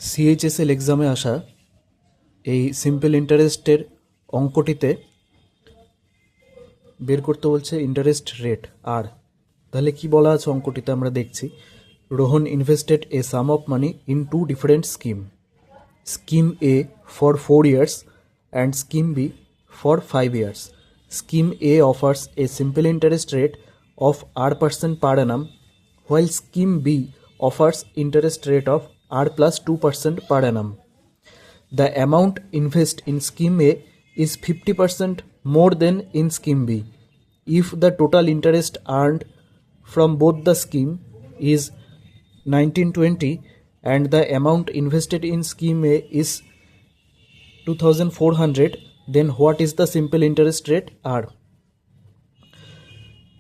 CHSL এক্সামে আসা এই সিম্পল ইন্টারেস্টের অঙ্কটিতে বের করতে বলছে ইন্টারেস্ট রেট আর। তাহলে কি বলা আছে অঙ্কটিতে আমরা দেখছি, Rohan invested a sum of money in two different scheme, scheme A for 4 years and scheme B for 5 years. Scheme A offers a simple interest rate of R% per annum, while Scheme B offers interest rate of R plus 2% per annum. The amount invested in Scheme A is 50% more than in Scheme B. If the total interest earned from both the scheme is 1920 and the amount invested in Scheme A is 2400, then what is the simple interest rate R?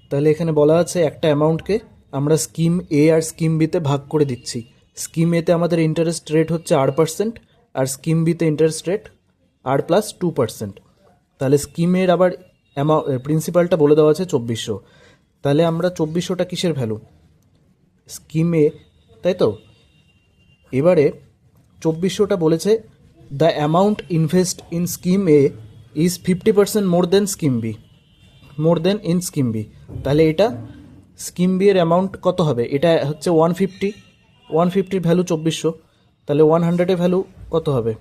তাহলে এখানে বলা আছে একটা অ্যামাউন্টকে আমরা scheme এ আর scheme বিতে ভাগ করে দিচ্ছি। স্কিম এতে আমাদের ইন্টারেস্ট রেট হচ্ছে R%, আর স্কিম বিতে ইন্টারেস্ট রেট R প্লাস 2%। তাহলে স্কিমের আবার প্রিন্সিপালটা বলে দেওয়া আছে 2400। তাহলে আমরা 2400টা কিসের ভ্যালু? স্কিমে, তাই তো? এবারে 2400টা বলেছে the amount invest in scheme A is 50% more than scheme B, more than in scheme B. তাহলে এটা স্কিম বি এর অ্যামাউন্ট কত হবে? এটা হচ্ছে 150, 150-র ভ্যালু 2400, তাহলে 100-এর ভ্যালু কত হবে?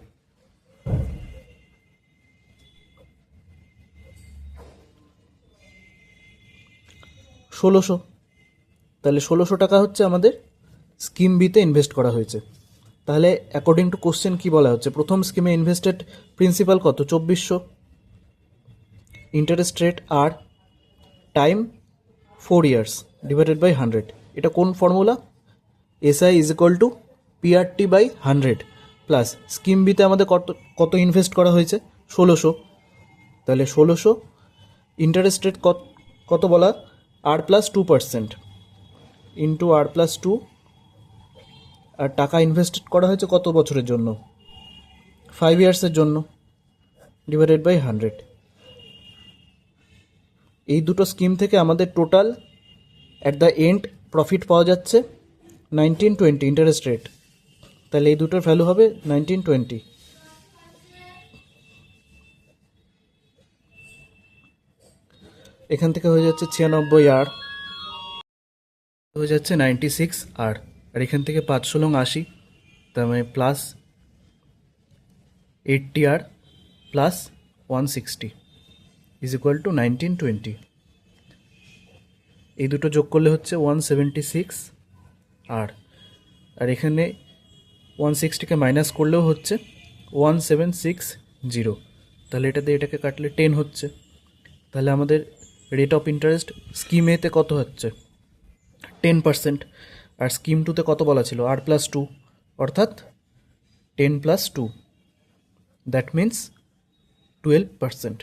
ষোলোশো। তাহলে 1600 টাকা হচ্ছে আমাদের স্কিম বিতে ইনভেস্ট করা হয়েছে। তাহলে অ্যাকর্ডিং টু কোশ্চেন কি বলা হচ্ছে, প্রথম স্কিমে ইনভেস্টেড প্রিন্সিপাল কত? 2400, interest rate R, time 4 years divided by 100। এটা কোন formula? SI is equal to PRT by 100 plus scheme বিতে আমাদের কত ইনভেস্ট করা হয়েছে? 1600। তাহলে 1600 ইন্টারেস্ট রেট কত বলা? আর প্লাস 2% ইন্টু আর প্লাস 2, আর টাকা ইনভেস্ট করা হয়েছে কত বছরের জন্য? 5 yearsের জন্য, ডিভাইডেড বাই 100। এই দুটো স্কিম থেকে আমাদের total at the end profit পাওয়া যাচ্ছে 1920 ইন্টারেস্ট রেট। তাহলে এই দুটোর ভ্যালু হবে 1920। এখান থেকে হয়ে যাচ্ছে 96 আর, হয়ে যাচ্ছে 96 আর, আর এখান থেকে 5 80, তার মানে প্লাস 80 আর প্লাস 160 ইজ ইকুয়াল টু 1920। এই দুটো যোগ করলে হচ্ছে 176 আর, আর এখানে 160কে মাইনাস করলেও হচ্ছে 1760। তাহলে এটা দিয়ে এটাকে কাটলে 10 হচ্ছে। তাহলে আমাদের রেট অফ ইন্টারেস্ট স্কিম এতে কত হচ্ছে? 10%। আর স্কিম টুতে কত বলা ছিল? আর প্লাস 2, অর্থাৎ 10 + 2, দ্যাট মিন্স 12%।